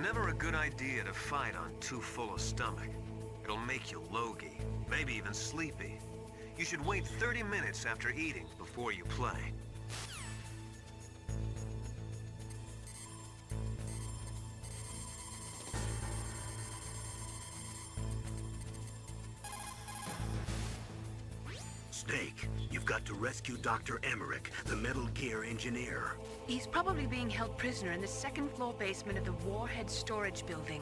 never a good idea to fight on too full a stomach. It'll make you logy, maybe even sleepy. You should wait 30 minutes after eating before you play. Snake, you've got to rescue Dr. Emmerich, the Metal Gear engineer. He's probably being held prisoner in the second floor basement of the Warhead storage building.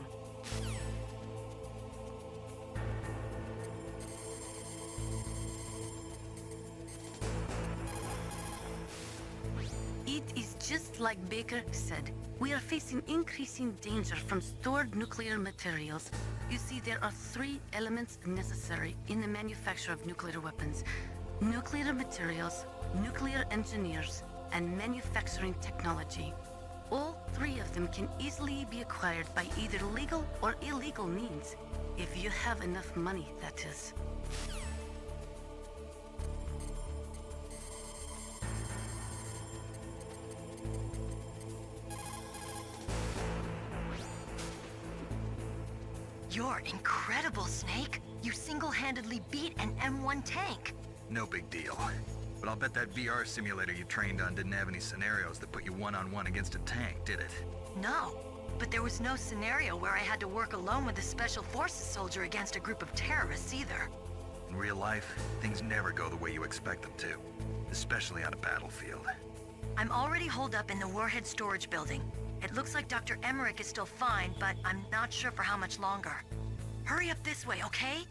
It is just like Baker said. We are facing increasing danger from stored nuclear materials. You see, there are three elements necessary in the manufacture of nuclear weapons: nuclear materials, nuclear engineers, and manufacturing technology. All three of them can easily be acquired by either legal or illegal means. If you have enough money, that is. You're incredible, Snake. You single-handedly beat an M1 tank. No big deal. But I'll bet that VR simulator you trained on didn't have any scenarios that put you one-on-one against a tank, did it? No, but there was no scenario where I had to work alone with a Special Forces soldier against a group of terrorists either. In real life, things never go the way you expect them to, especially on a battlefield. I'm already holed up in the Warhead storage building. It looks like Dr. Emmerich is still fine, but I'm not sure for how much longer. Hurry up this way, okay?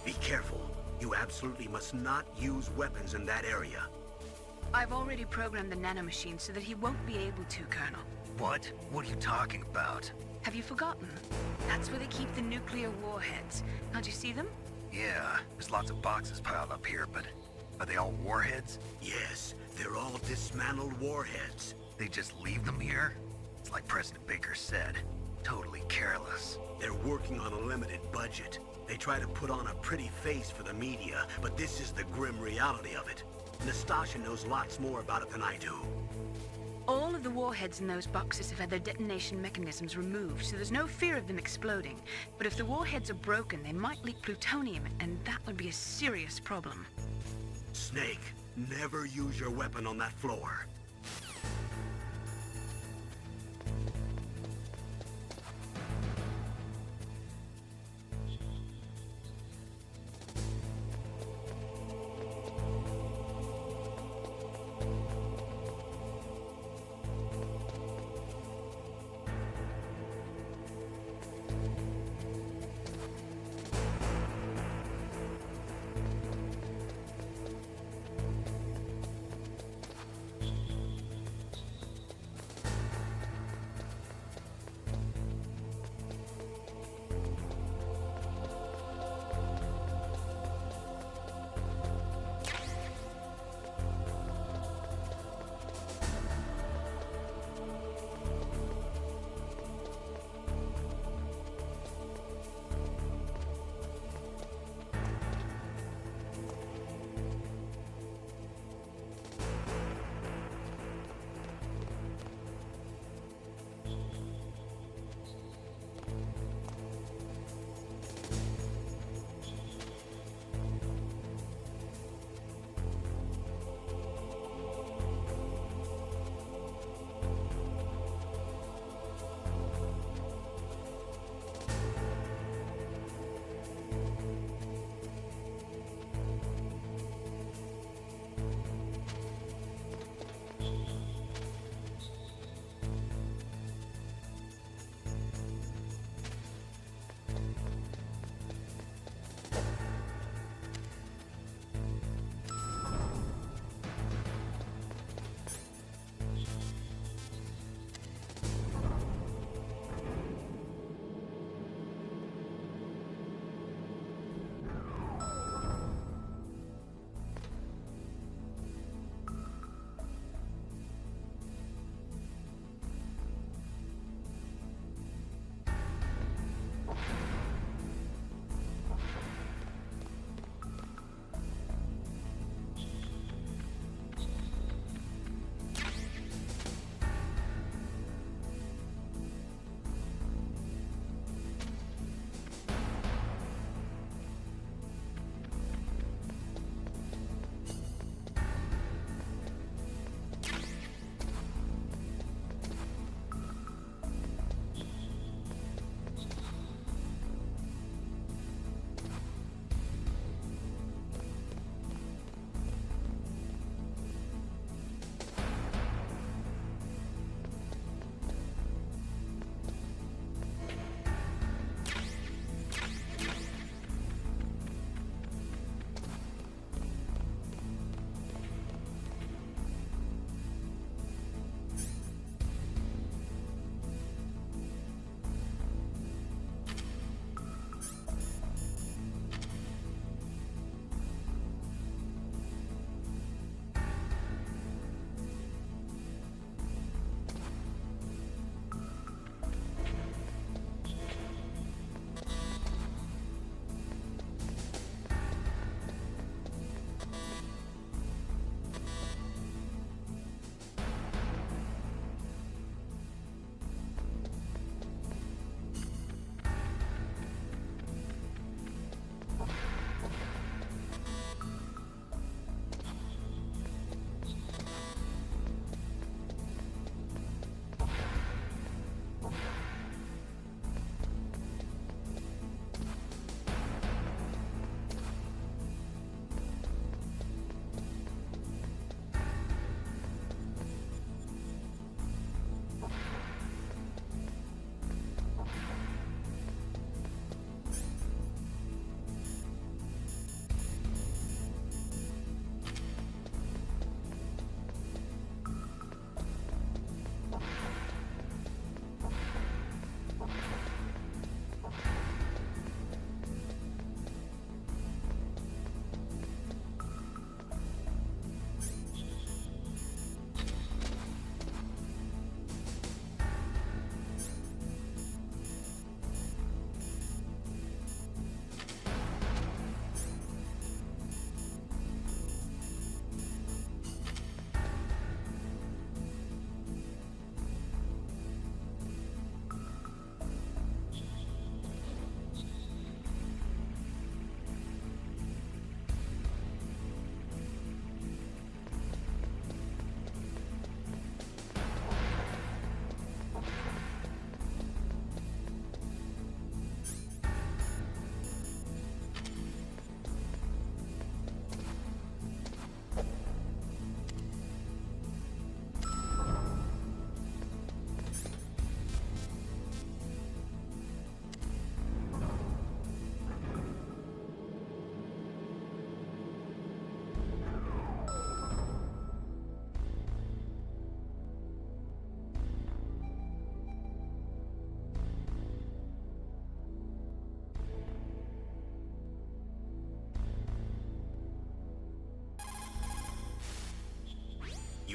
Be careful. You absolutely must not use weapons in that area. I've already programmed the nanomachine so that he won't be able to, Colonel. What? What are you talking about? Have you forgotten? That's where they keep the nuclear warheads. Can't you see them? Yeah, there's lots of boxes piled up here, but Are they all warheads? Yes, they're all dismantled warheads. They just leave them here? It's like President Baker said. Totally careless. They're working on a limited budget. They try to put on a pretty face for the media, but this is the grim reality of it. Nastasha knows lots more about it than I do. All of the warheads in those boxes have had their detonation mechanisms removed, so there's no fear of them exploding. But if the warheads are broken, they might leak plutonium, and that would be a serious problem. Snake, never use your weapon on that floor.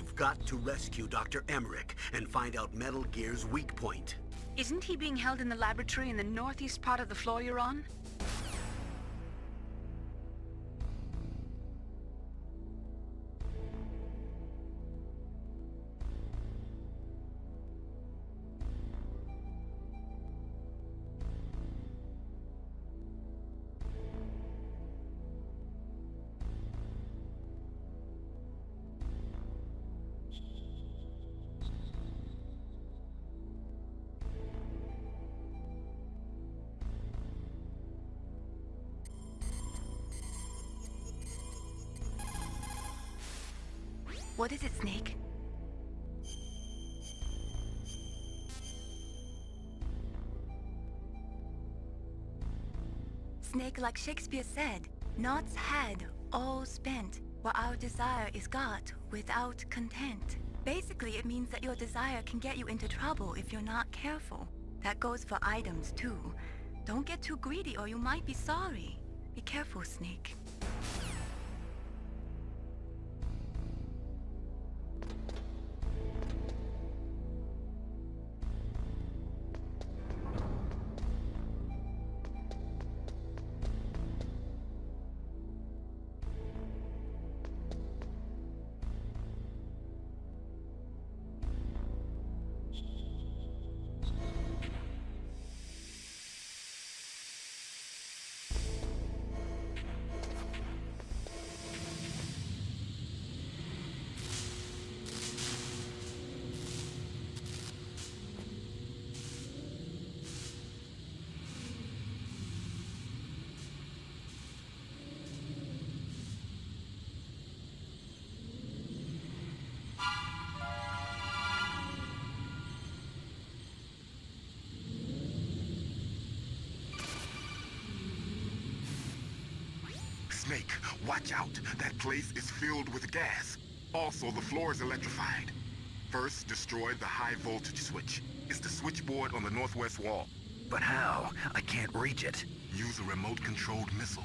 You've got to rescue Dr. Emmerich and find out Metal Gear's weak point. Isn't he being held in the laboratory in the northeast part of the floor you're on? What is it, Snake? Snake, like Shakespeare said, naught's had, all spent, while our desire is got without content. Basically, it means that your desire can get you into trouble if you're not careful. That goes for items, too. Don't get too greedy or you might be sorry. Be careful, Snake. Snake, watch out. That place is filled with gas. Also, the floor is electrified. First, destroy the high voltage switch. It's the switchboard on the northwest wall. But how? I can't reach it. Use a remote-controlled missile.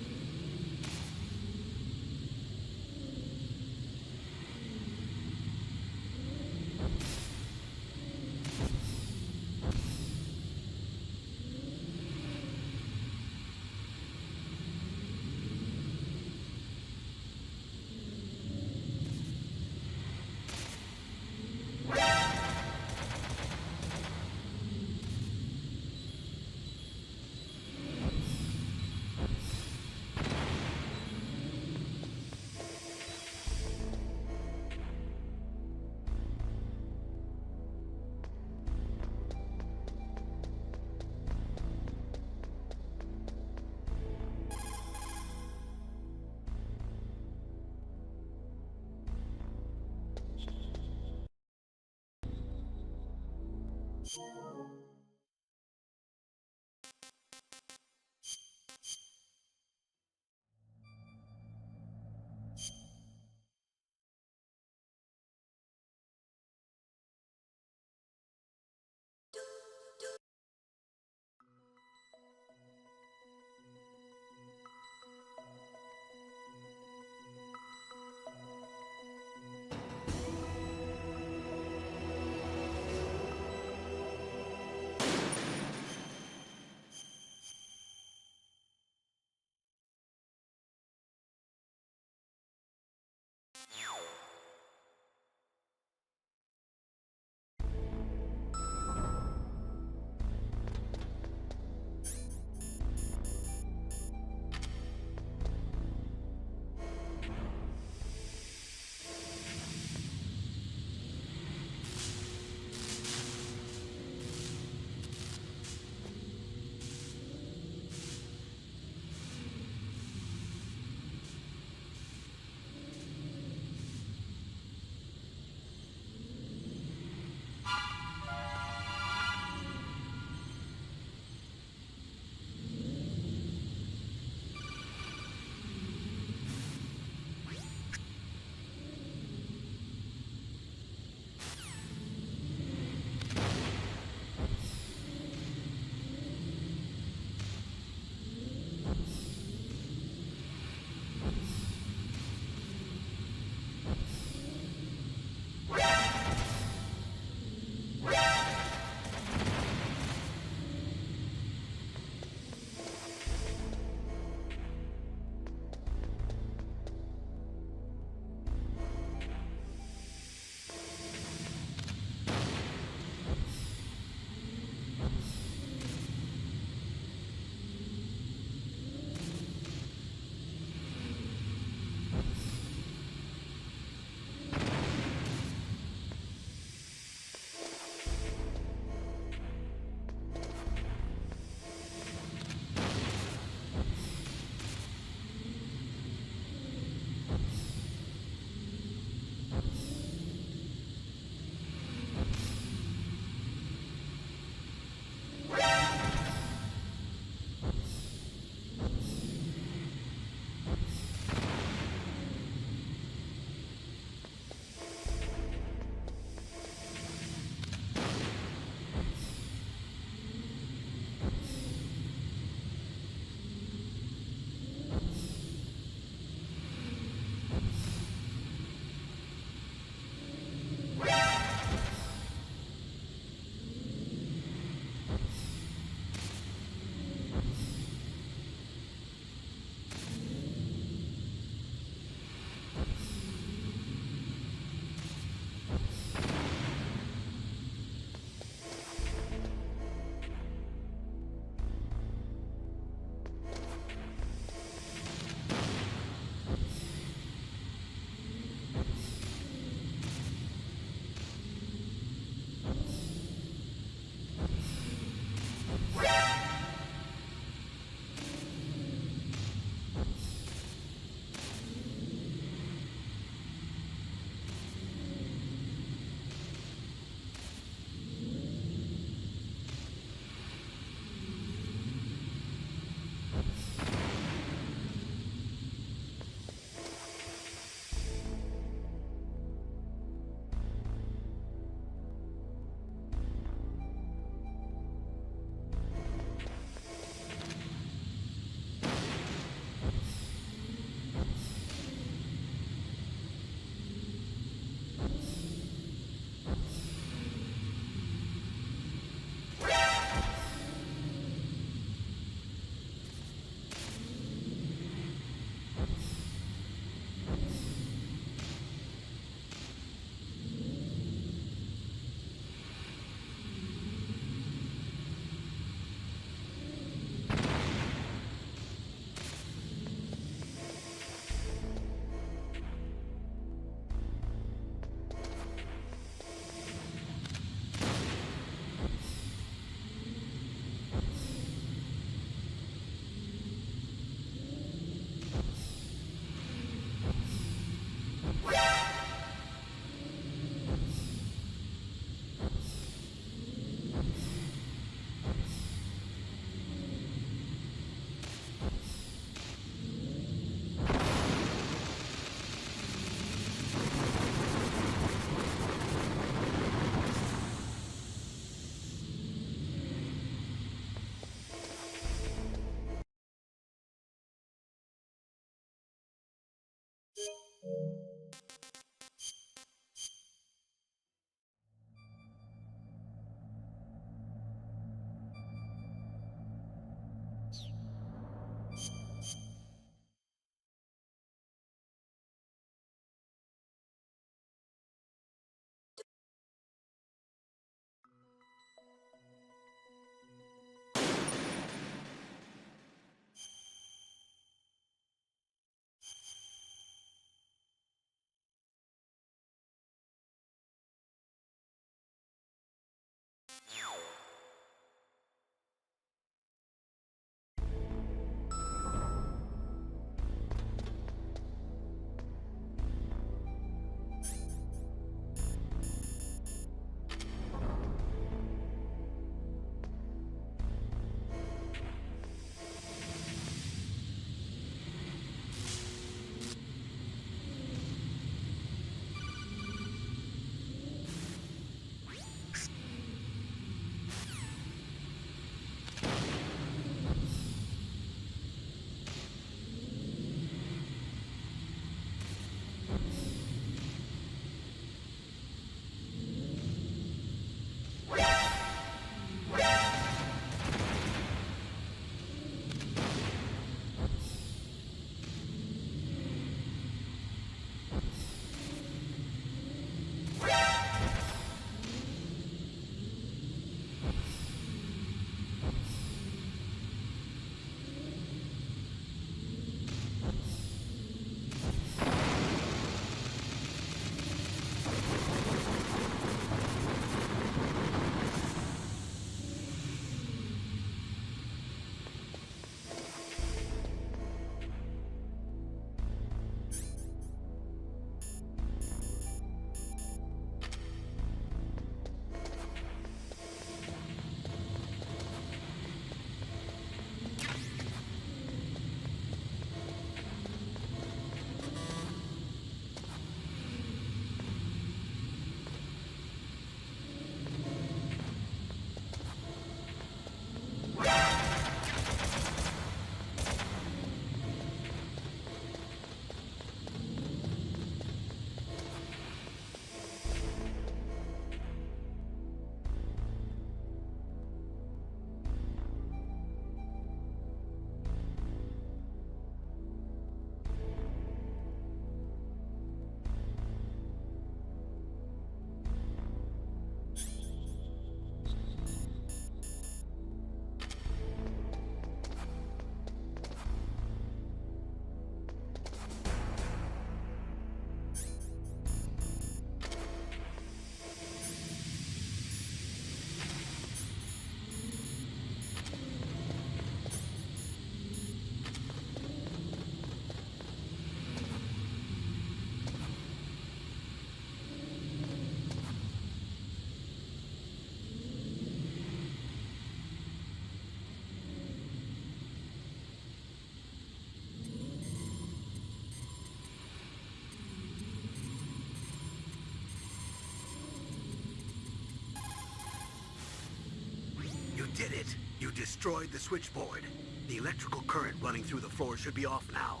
You did it. You destroyed the switchboard. The electrical current running through the floor should be off now.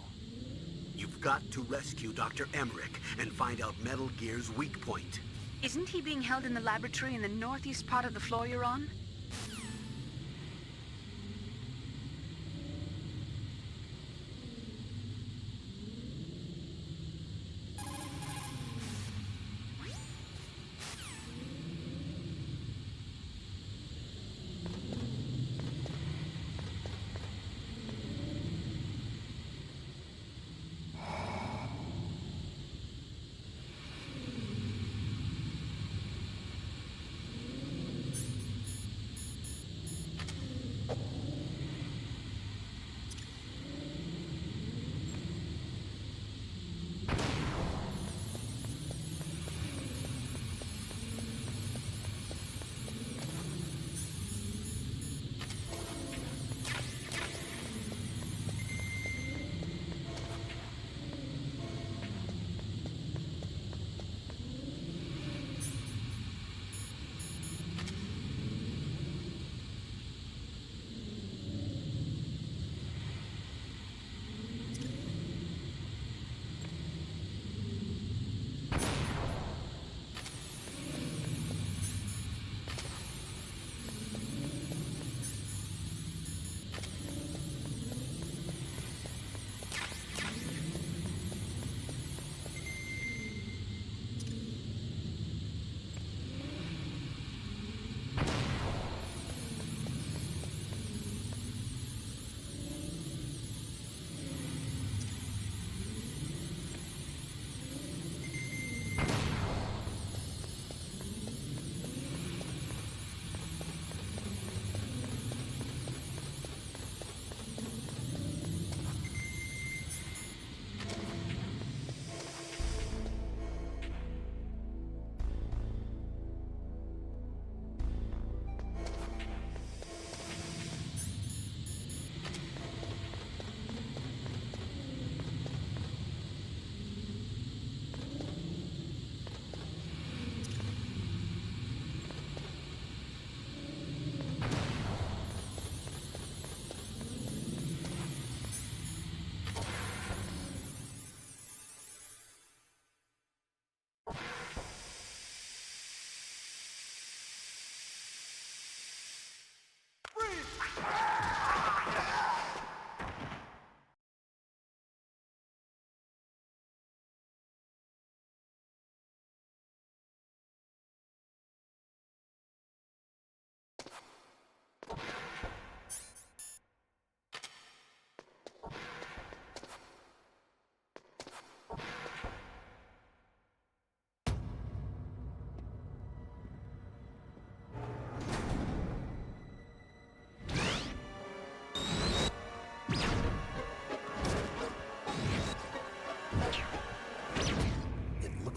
You've got to rescue Dr. Emmerich and find out Metal Gear's weak point. Isn't he being held in the laboratory in the northeast part of the floor you're on?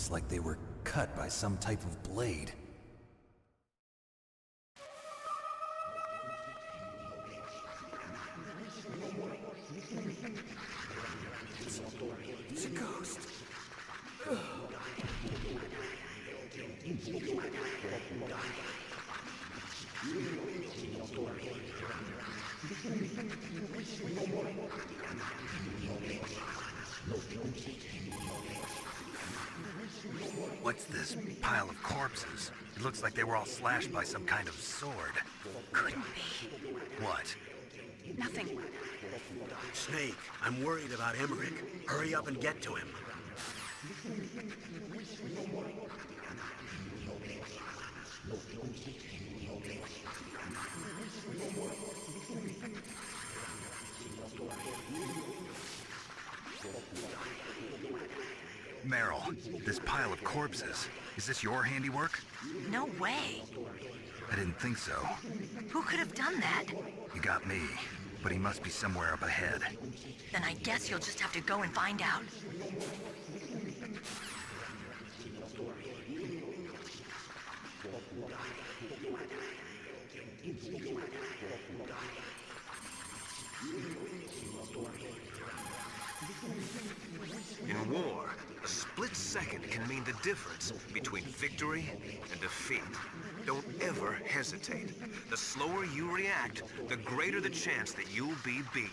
Looks like they were cut by some type of blade. It's a ghost. What's this pile of corpses? It looks like they were all slashed by some kind of sword. Couldn't be. What? Nothing. Snake, I'm worried about Emmerich. Hurry up and get to him. Meryl, this pile of corpses, is this your handiwork? No way. I didn't think so. Who could have done that? You got me, but he must be somewhere up ahead. Then I guess you'll just have to go and find out. In war, a split second can mean the difference between victory and defeat. Don't ever hesitate. The slower you react, the greater the chance that you'll be beaten.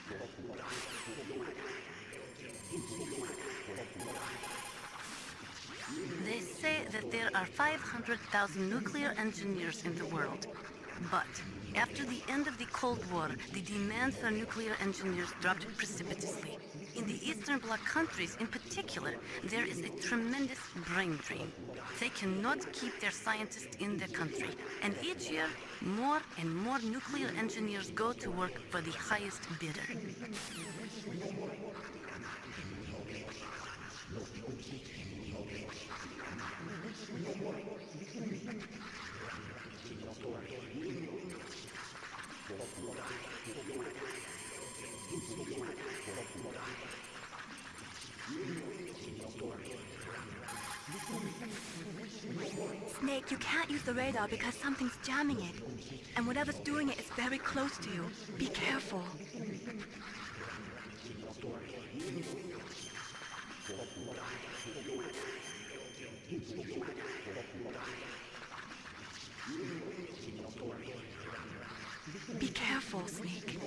They say that there are 500,000 nuclear engineers in the world. But after the end of the Cold War, the demand for nuclear engineers dropped precipitously. In the Eastern Bloc countries in particular, there is a tremendous brain drain. They cannot keep their scientists in the country. And each year, more and more nuclear engineers go to work for the highest bidder. Snake, you can't use the radar because something's jamming it. And whatever's doing it is very close to you. Be careful. Be careful, Snake.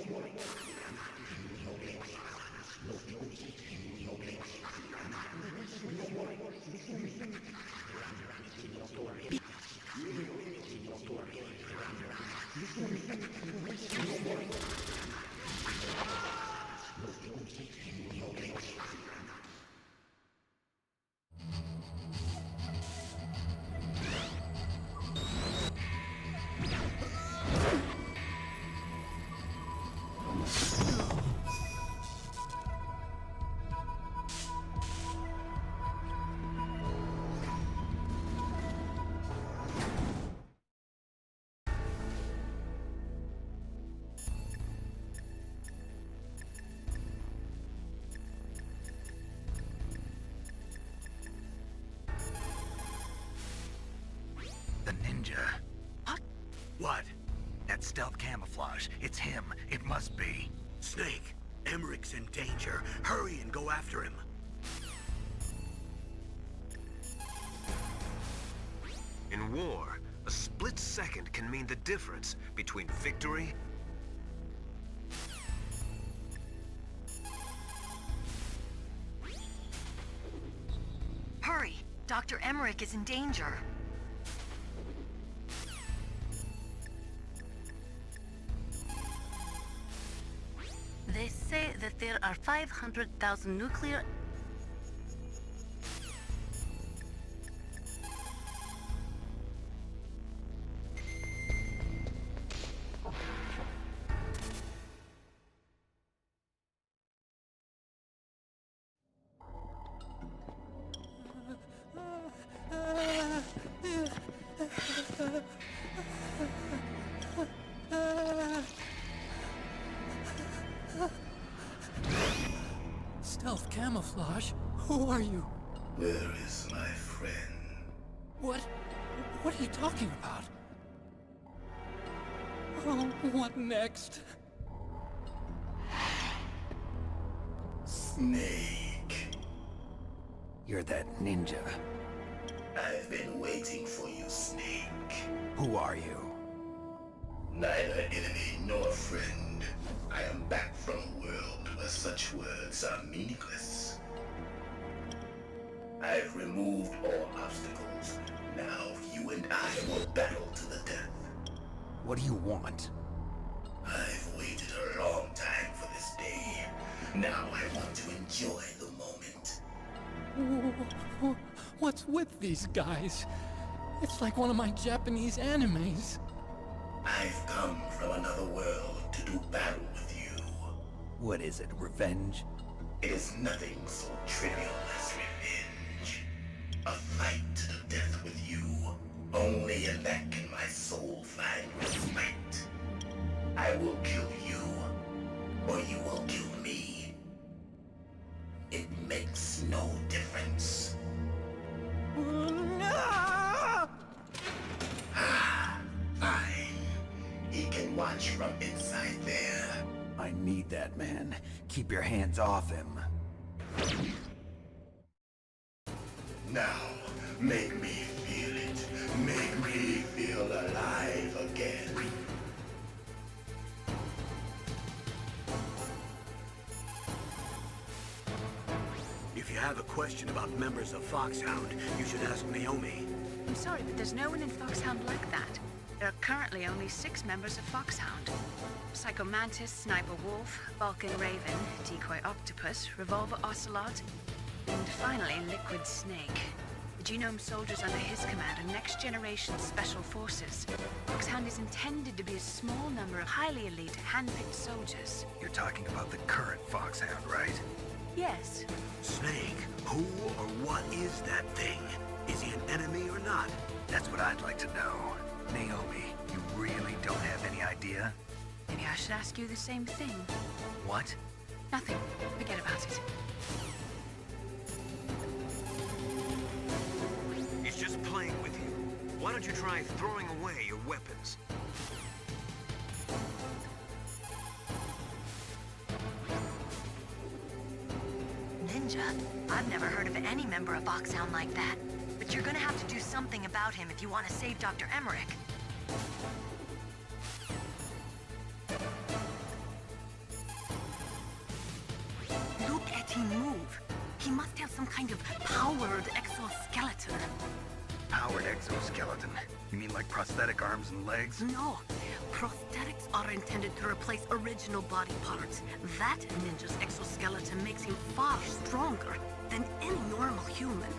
The ninja. What? That stealth camouflage. It's him. It must be. Snake, Emmerich's in danger. Hurry and go after him. In war, a split second can mean the difference between victory . Hurry! Dr. Emmerich is in danger. They say that there are 500,000 nuclear... Stealth camouflage? Who are you? Where is my friend? What are you talking about? Oh, what next? Snake. You're that ninja. I've been waiting for you, Snake. Who are you? Neither enemy nor friend. I am back from a world where such words are meaningless. I've removed all obstacles. Now you and I will battle to the death. What do you want? I've waited a long time for this day. Now I want to enjoy the moment. What's with these guys? It's like one of my Japanese animes. I've come from another world to do battle with you. What is it, revenge? It is nothing so trivial as revenge. A fight to the death with you. Only in that can my soul find respite. I will kill you, or you will kill me. It makes no difference. Fine. He can watch from inside there. I need that man. Keep your hands off him. Now, make me feel it. Make me feel alive again. If you have a question about members of Foxhound, you should ask Naomi. I'm sorry, but there's no one in Foxhound like that. There are currently only 6 members of Foxhound. Psycho Mantis, Sniper Wolf, Vulcan Raven, Decoy Octopus, Revolver Ocelot, and finally Liquid Snake. The genome soldiers under his command are next-generation special forces. Foxhound is intended to be a small number of highly elite, hand-picked soldiers. You're talking about the current Foxhound, right? Yes. Snake, who or what is that thing? Is he an enemy or not? That's what I'd like to know. Naomi, you really don't have any idea? Maybe I should ask you the same thing. What? Nothing. Forget about it. He's just playing with you. Why don't you try throwing away your weapons? Ninja? I've never heard of any member of Foxhound like that. But you're gonna have to do something about him if you want to save Dr. Emmerich. Look at him move. He must have some kind of powered exoskeleton. Powered exoskeleton? You mean like prosthetic arms and legs? No. Prosthetics are intended to replace original body parts. That ninja's exoskeleton makes him far stronger than any normal human.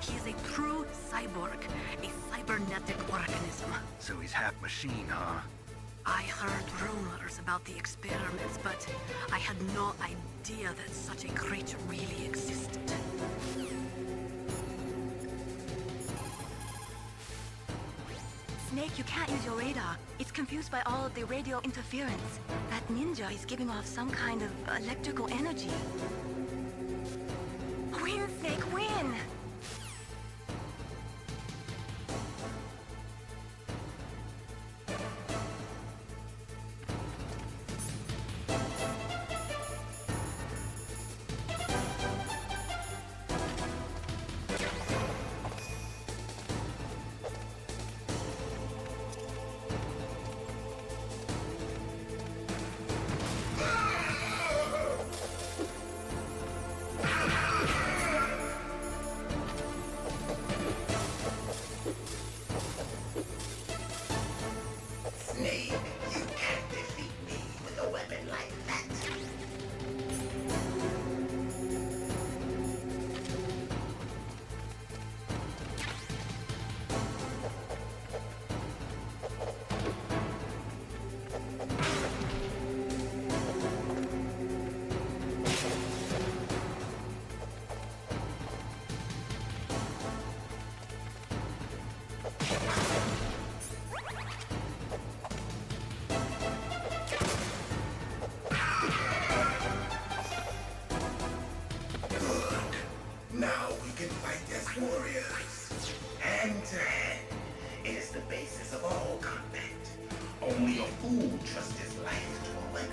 He is a true cyborg, a cybernetic organism. So he's half machine, huh? I heard rumors about the experiments, but I had no idea that such a creature really existed. Snake, you can't use your radar. It's confused by all of the radio interference. That ninja is giving off some kind of electrical energy. Win, Snake, win! Now we can fight as warriors. Hand to hand. It is the basis of all combat. Only a fool trusts his life to a weapon.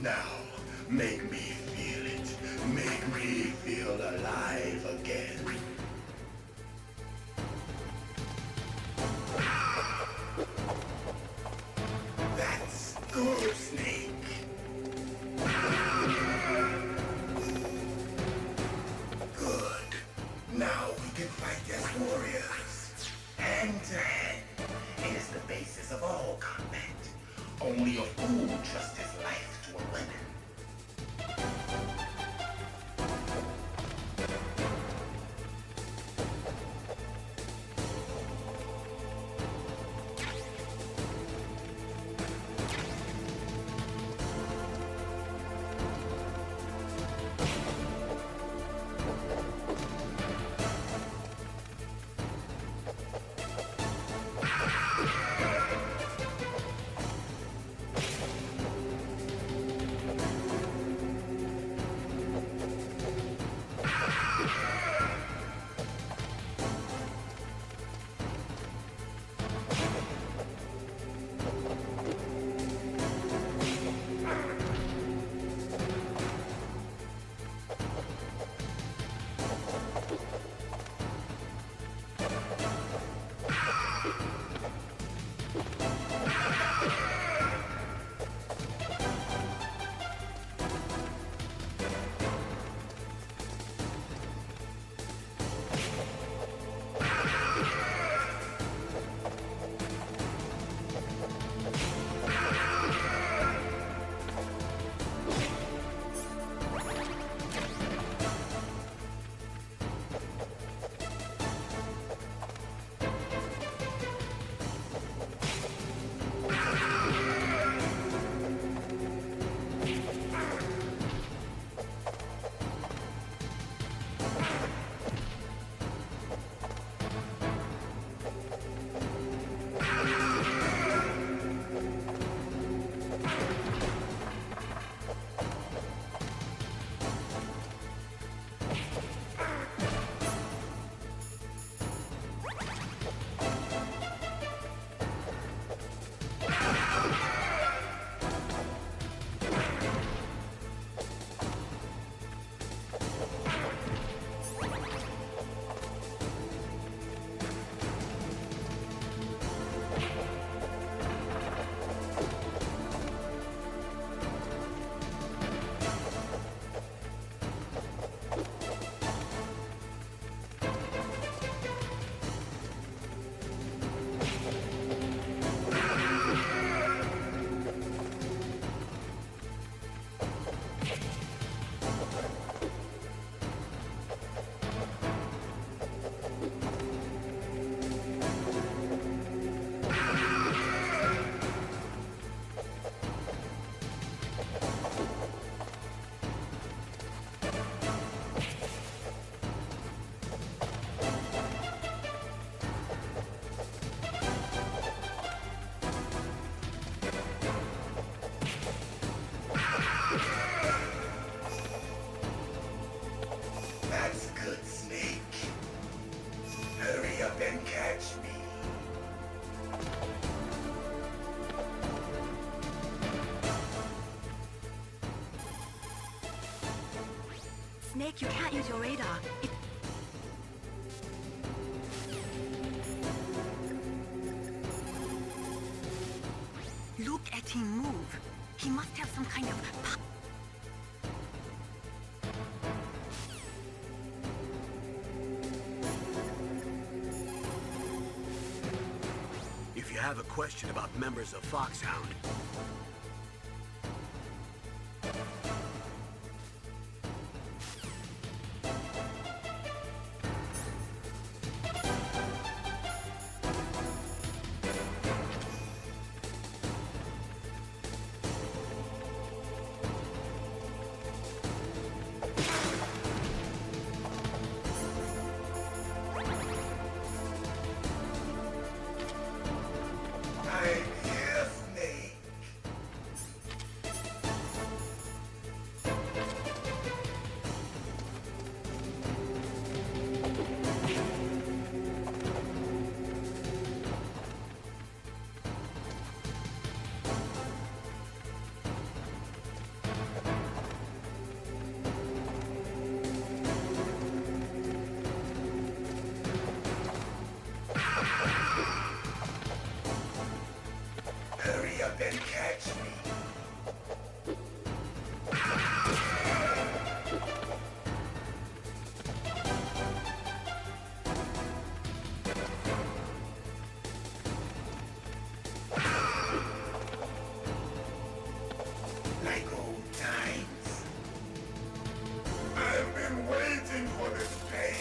Now, make me feel it. Make me feel alive again. That's good, Snake. Good. Now we can fight as warriors. Hand to hand. It is the basis of all combat. Only a fool trusts his life to a weapon. That's good, Snake. Hurry up and catch me. Snake, you can't use your radar. Look at him move. He must have some kind of If you have a question about members of Foxhound, Hurry up and catch me. Like old times. I've been waiting for this day.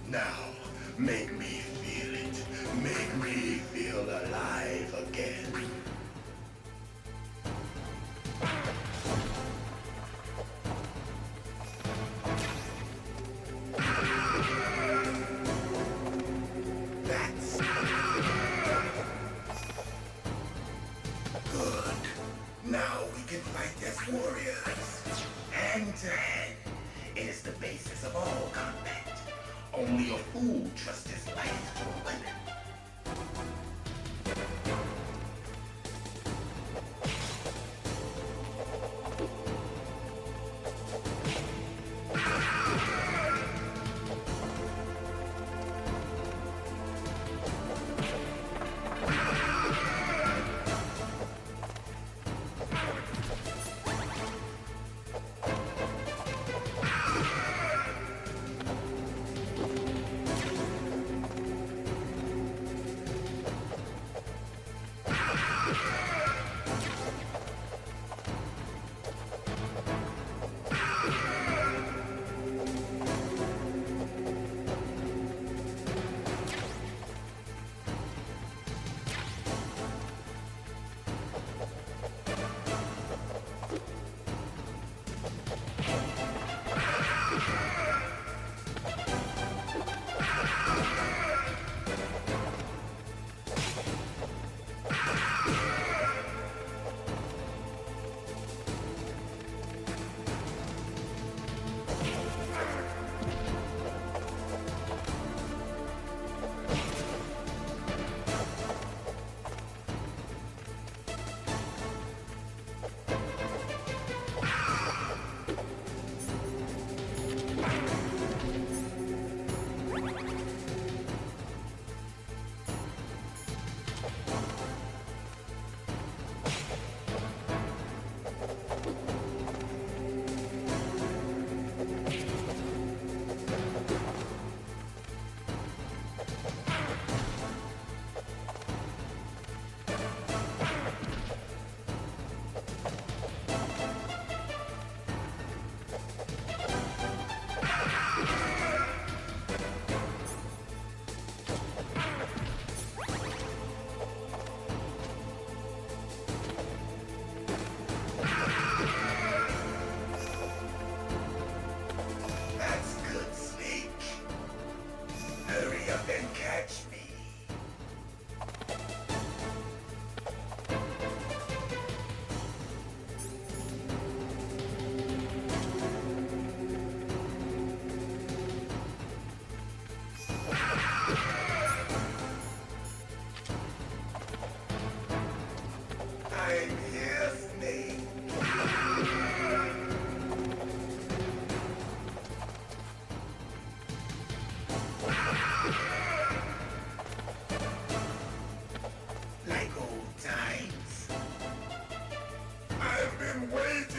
Now, make me feel it. Make me feel alive again. That's good. Now we can fight as warriors. Hand to hand. It is the basis of all combat. Only a fool trusts his life to a weapon.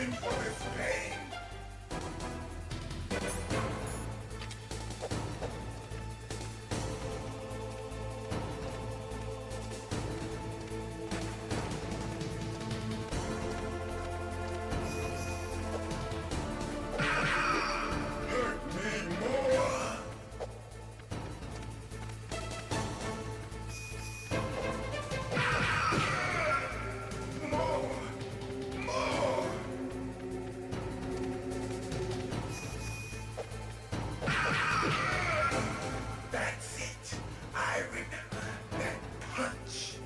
reason for this pain. That's it. I remember that punch.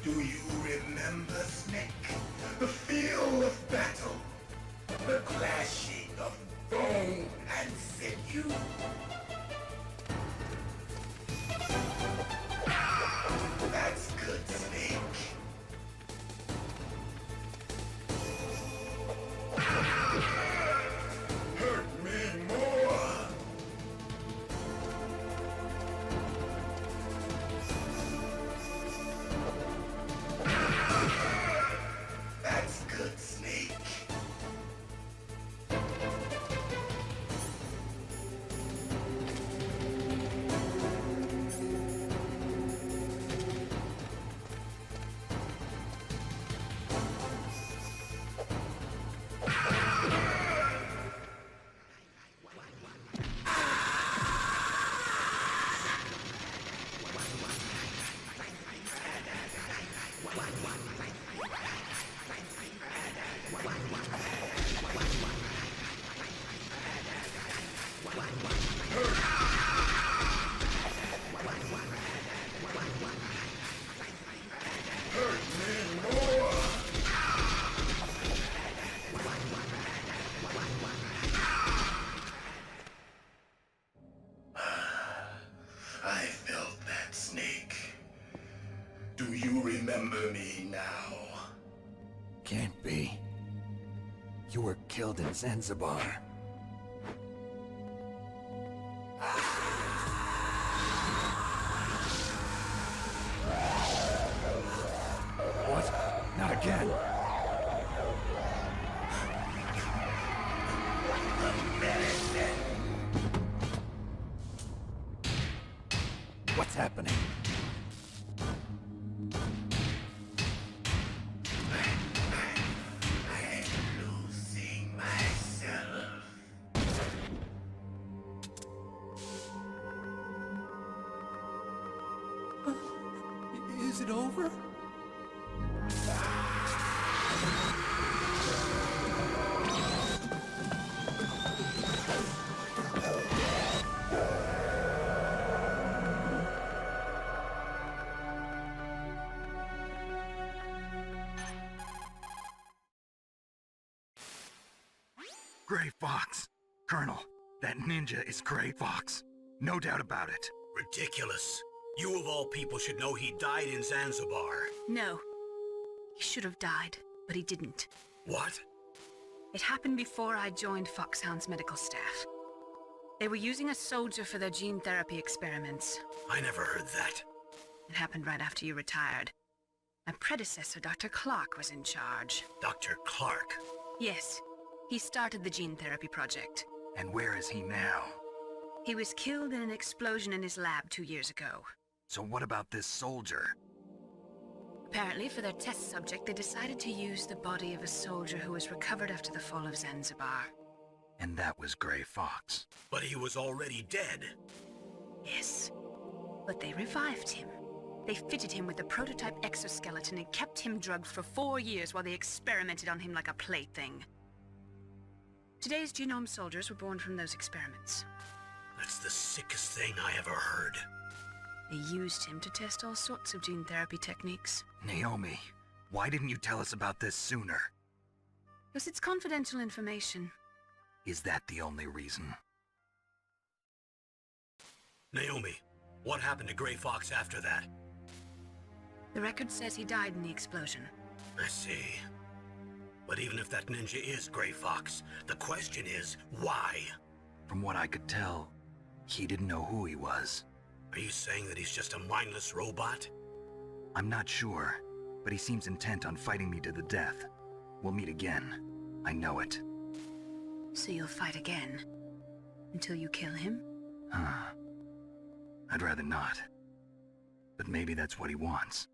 Do you remember, Snake? The feel of battle. The clashing of bone and sinew. That's good, Snake. Hurt me more! That's good, Snake. I felt that, Snake. Do you remember me now? Can't be. You were killed in Zanzibar. What? Not again. What's happening? I'm losing myself. Is it over? Gray Fox. Colonel, that ninja is Gray Fox. No doubt about it. Ridiculous. You of all people should know he died in Zanzibar. No. He should have died, but he didn't. What? It happened before I joined Foxhound's medical staff. They were using a soldier for their gene therapy experiments. I never heard that. It happened right after you retired. My predecessor, Dr. Clark, was in charge. Dr. Clark? Yes. He started the gene therapy project. And where is he now? He was killed in an explosion in his lab 2 years ago. So what about this soldier? Apparently, for their test subject, they decided to use the body of a soldier who was recovered after the fall of Zanzibar. And that was Gray Fox. But he was already dead. Yes. But they revived him. They fitted him with a prototype exoskeleton and kept him drugged for 4 years while they experimented on him like a plaything. Today's genome soldiers were born from those experiments. That's the sickest thing I ever heard. They used him to test all sorts of gene therapy techniques. Naomi, why didn't you tell us about this sooner? Because it's confidential information. Is that the only reason? Naomi, what happened to Gray Fox after that? The record says he died in the explosion. I see. But even if that ninja is Gray Fox, the question is, why? From what I could tell, he didn't know who he was. Are you saying that he's just a mindless robot? I'm not sure, but he seems intent on fighting me to the death. We'll meet again. I know it. So you'll fight again? Until you kill him? I'd rather not. But maybe that's what he wants.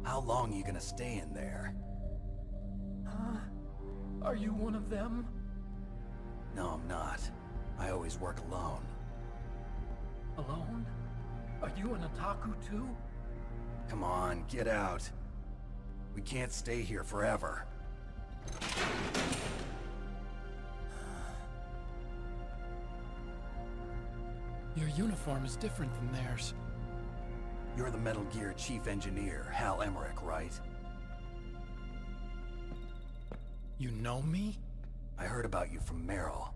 How long are you gonna stay in there? Huh? Are you one of them? No, I'm not. I always work alone. Alone? Are you an otaku too? Come on, get out. We can't stay here forever. Your uniform is different than theirs. You're the Metal Gear Chief Engineer, Hal Emmerich, right? You know me? I heard about you from Meryl.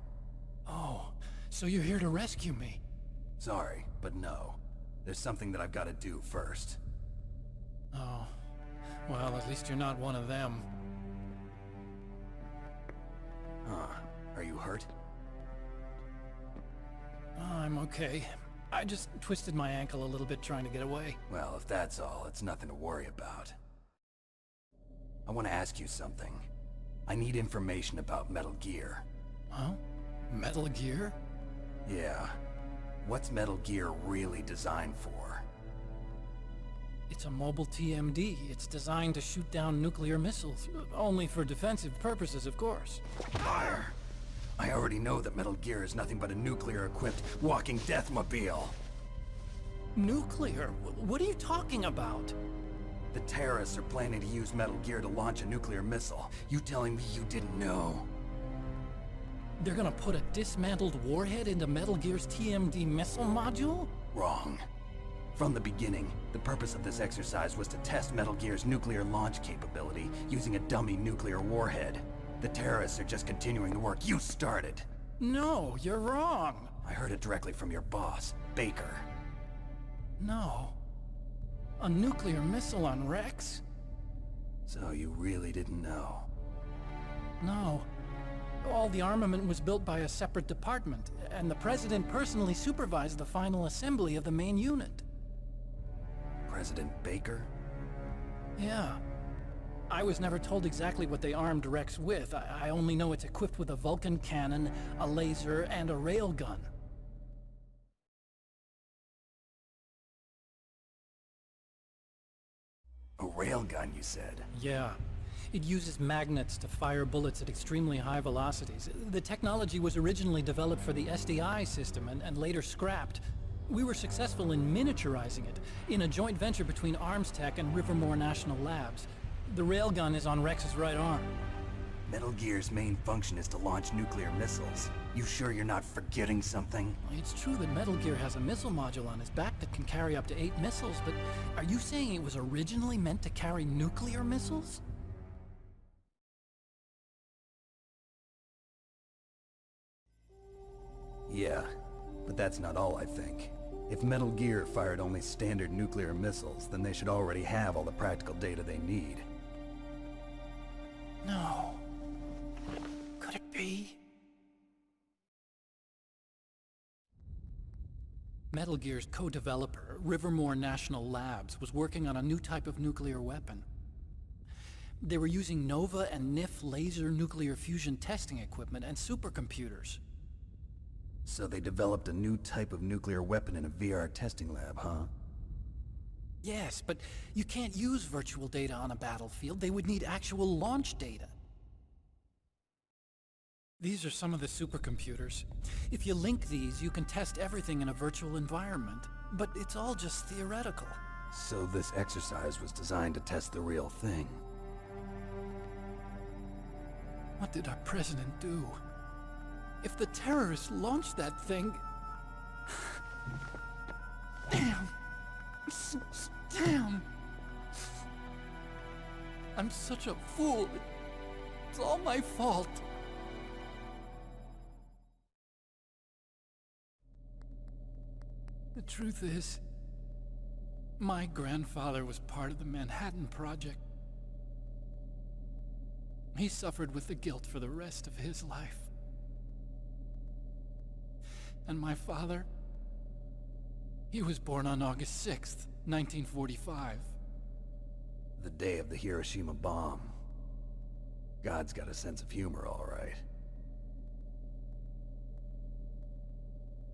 Oh, so you're here to rescue me? Sorry, but no. There's something that I've got to do first. Oh. Well, at least you're not one of them. Huh. Are you hurt? I'm okay. I just twisted my ankle a little bit trying to get away. Well, if that's all, it's nothing to worry about. I want to ask you something. I need information about Metal Gear. Huh? Metal Gear? Yeah. What's Metal Gear really designed for? It's a mobile TMD. It's designed to shoot down nuclear missiles. Only for defensive purposes, of course. Fire! I already know that Metal Gear is nothing but a nuclear-equipped walking deathmobile. Nuclear? What are you talking about? The terrorists are planning to use Metal Gear to launch a nuclear missile. You telling me you didn't know? They're gonna put a dismantled warhead into Metal Gear's TMD missile module? Wrong. From the beginning, the purpose of this exercise was to test Metal Gear's nuclear launch capability using a dummy nuclear warhead. The terrorists are just continuing the work you started. No, you're wrong. I heard it directly from your boss, Baker. No. A nuclear missile on Rex? So you really didn't know? No. All the armament was built by a separate department, and the President personally supervised the final assembly of the main unit. President Baker? Yeah. I was never told exactly what they armed Rex with. I only know it's equipped with a Vulcan cannon, a laser, and a railgun. A railgun, you said? Yeah. It uses magnets to fire bullets at extremely high velocities. The technology was originally developed for the SDI system and later scrapped. We were successful in miniaturizing it, in a joint venture between ArmsTech and Rivermore National Labs. The railgun is on Rex's right arm. Metal Gear's main function is to launch nuclear missiles. You sure you're not forgetting something? It's true that Metal Gear has a missile module on his back that can carry up to 8 missiles, but are you saying it was originally meant to carry nuclear missiles? Yeah, but that's not all I think. If Metal Gear fired only standard nuclear missiles, then they should already have all the practical data they need. No. Could it be? Metal Gear's co-developer, Rivermore National Labs, was working on a new type of nuclear weapon. They were using NOVA and NIF laser nuclear fusion testing equipment and supercomputers. So they developed a new type of nuclear weapon in a VR testing lab, huh? Yes, but you can't use virtual data on a battlefield. They would need actual launch data. These are some of the supercomputers. If you link these, you can test everything in a virtual environment. But it's all just theoretical. So this exercise was designed to test the real thing. What did our president do? If the terrorists launched that thing... Damn! Damn! I'm such a fool. It's all my fault. The truth is, my grandfather was part of the Manhattan Project. He suffered with the guilt for the rest of his life. And my father? He was born on August 6th, 1945. The day of the Hiroshima bomb. God's got a sense of humor, all right.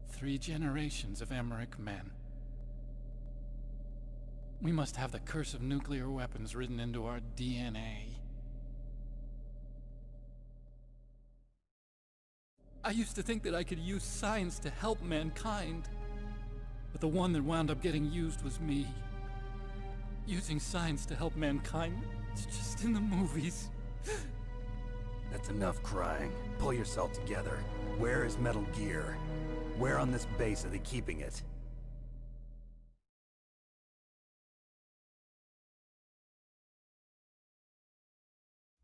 3 generations of Emmerich men. We must have the curse of nuclear weapons written into our DNA. I used to think that I could use science to help mankind. But the one that wound up getting used was me. Using science to help mankind, it's just in the movies. That's enough crying. Pull yourself together. Where is Metal Gear? Where on this base are they keeping it?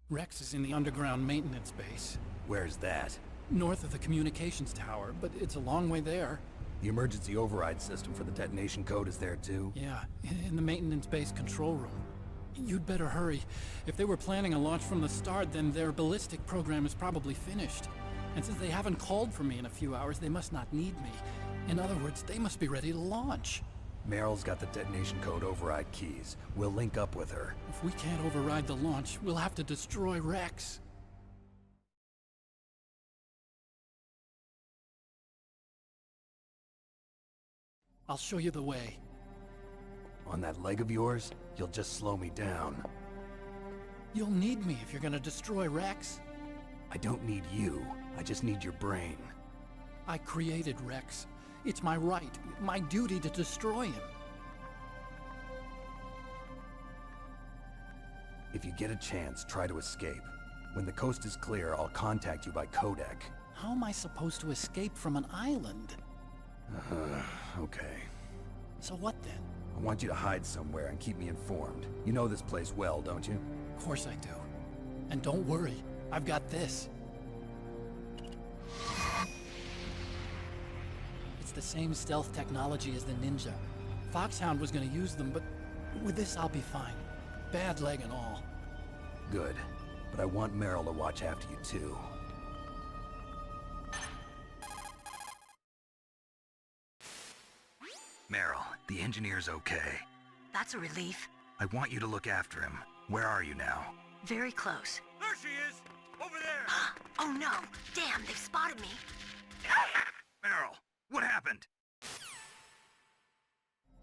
Rex is in the underground maintenance base. Where's that? North of the communications tower, but it's a long way there. The emergency override system for the detonation code is there too? Yeah, in the maintenance base control room. You'd better hurry. If they were planning a launch from the start, then their ballistic program is probably finished. And since they haven't called for me in a few hours, they must not need me. In other words, they must be ready to launch. Meryl's got the detonation code override keys. We'll link up with her. If we can't override the launch, we'll have to destroy Rex. I'll show you the way. On that leg of yours, you'll just slow me down. You'll need me if you're gonna destroy Rex. I don't need you. I just need your brain. I created Rex. It's my right, my duty to destroy him. If you get a chance, try to escape. When the coast is clear, I'll contact you by codec. How am I supposed to escape from an island? Okay. So what then? I want you to hide somewhere and keep me informed. You know this place well, don't you? Of course I do. And don't worry, I've got this. It's the same stealth technology as the Ninja. Foxhound was gonna use them, but with this I'll be fine. Bad leg and all. Good. But I want Meryl to watch after you too. Meryl, the engineer's okay. That's a relief. I want you to look after him. Where are you now? Very close. There she is! Over there! Oh no! Damn, they've spotted me! Meryl, what happened?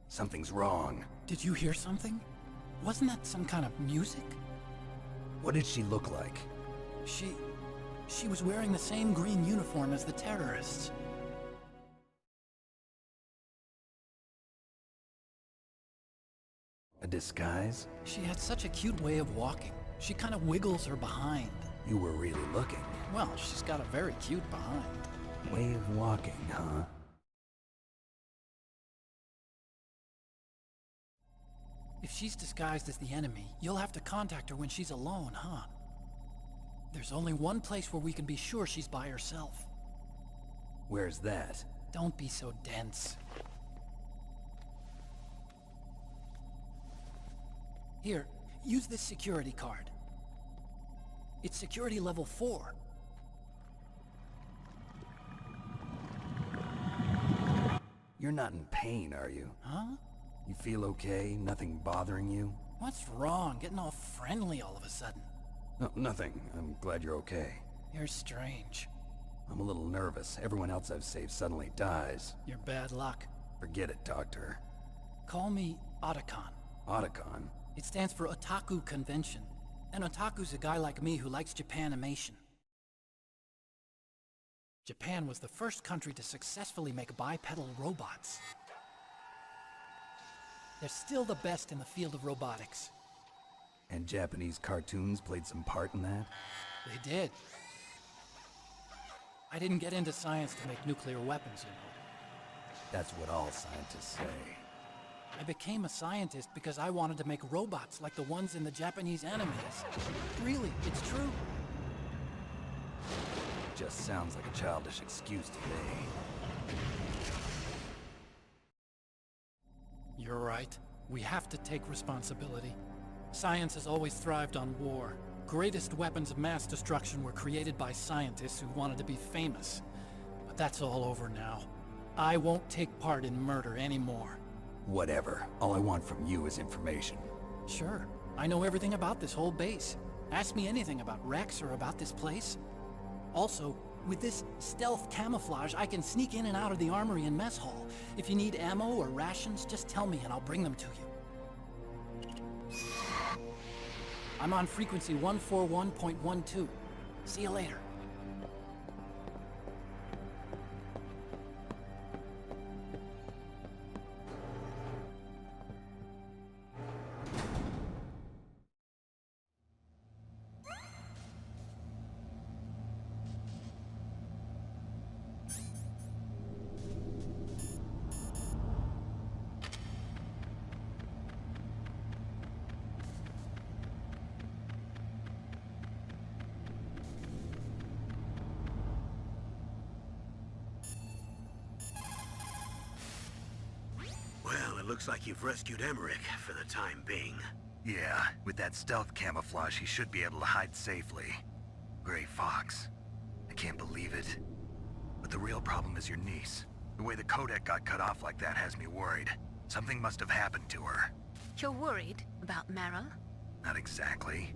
Something's wrong. Did you hear something? Wasn't that some kind of music? What did she look like? She was wearing the same green uniform as the terrorists. A disguise? She had such a cute way of walking. She kind of wiggles her behind. You were really looking. Well, she's got a very cute behind. Way of walking, huh? If she's disguised as the enemy, you'll have to contact her when she's alone, huh? There's only one place where we can be sure she's by herself. Where's that? Don't be so dense. Here, use this security card. It's security level 4. You're not in pain, are you? Huh? You feel okay? Nothing bothering you? What's wrong? Getting all friendly all of a sudden. No, nothing. I'm glad you're okay. You're strange. I'm a little nervous. Everyone else I've saved suddenly dies. You're bad luck. Forget it, Doctor. Call me Otacon. Otacon? It stands for Otaku Convention. An otaku's a guy like me who likes Japanimation. Japan was the first country to successfully make bipedal robots. They're still the best in the field of robotics. And Japanese cartoons played some part in that? They did. I didn't get into science to make nuclear weapons, you know. That's what all scientists say. I became a scientist because I wanted to make robots like the ones in the Japanese animes. Really, it's true. Just sounds like a childish excuse to me. You're right. We have to take responsibility. Science has always thrived on war. Greatest weapons of mass destruction were created by scientists who wanted to be famous. But that's all over now. I won't take part in murder anymore. Whatever. All I want from you is information. Sure. I know everything about this whole base. Ask me anything about Rex or about this place. Also, with this stealth camouflage, I can sneak in and out of the armory and mess hall. If you need ammo or rations, just tell me and I'll bring them to you. I'm on frequency 141.12. See you later. Well, it looks like you've rescued Emmerich for the time being. Yeah, with that stealth camouflage, he should be able to hide safely. Gray Fox. I can't believe it. But the real problem is your niece. The way the codec got cut off like that has me worried. Something must have happened to her. You're worried about Meryl? Not exactly.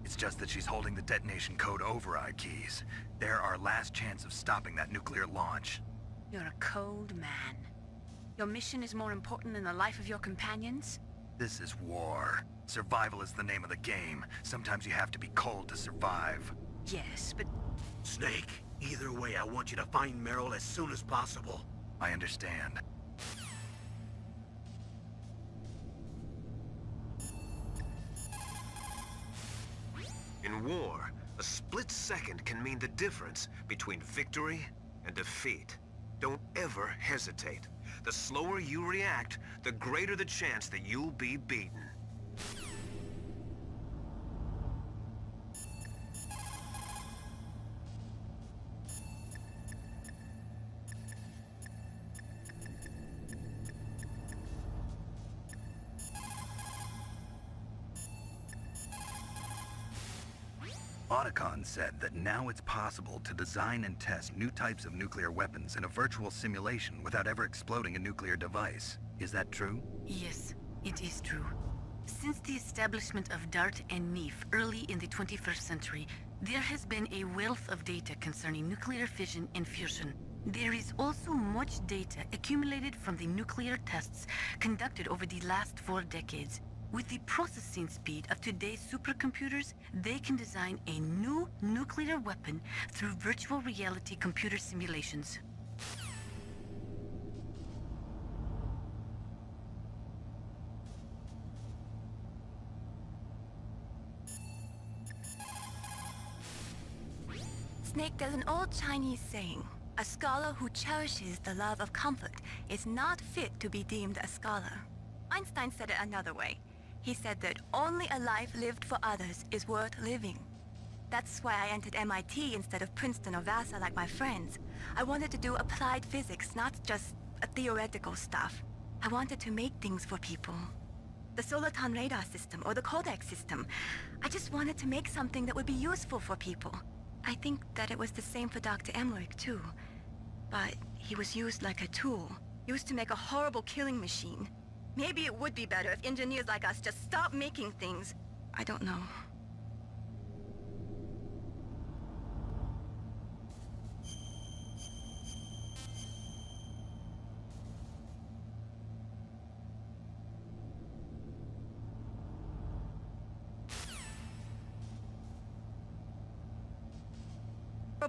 It's just that she's holding the detonation code override keys. They're our last chance of stopping that nuclear launch. You're a cold man. Your mission is more important than the life of your companions? This is war. Survival is the name of the game. Sometimes you have to be cold to survive. Yes, but... Snake, either way, I want you to find Meryl as soon as possible. I understand. In war, a split second can mean the difference between victory and defeat. Don't ever hesitate. The slower you react, the greater the chance that you'll be beaten. Otacon said that now it's possible to design and test new types of nuclear weapons in a virtual simulation without ever exploding a nuclear device. Is that true? Yes, it is true. Since the establishment of DART and NEEF early in the 21st century, there has been a wealth of data concerning nuclear fission and fusion. There is also much data accumulated from the nuclear tests conducted over the last 4 decades. With the processing speed of today's supercomputers, they can design a new nuclear weapon through virtual reality computer simulations. Snake, there's an old Chinese saying, a scholar who cherishes the love of comfort is not fit to be deemed a scholar. Einstein said it another way. He said that only a life lived for others is worth living. That's why I entered MIT instead of Princeton or Vassar like my friends. I wanted to do applied physics, not just theoretical stuff. I wanted to make things for people. The Soliton radar system or the codec system. I just wanted to make something that would be useful for people. I think that it was the same for Dr. Emmerich too. But he was used like a tool, used to make a horrible killing machine. Maybe it would be better if engineers like us just stopped making things. I don't know.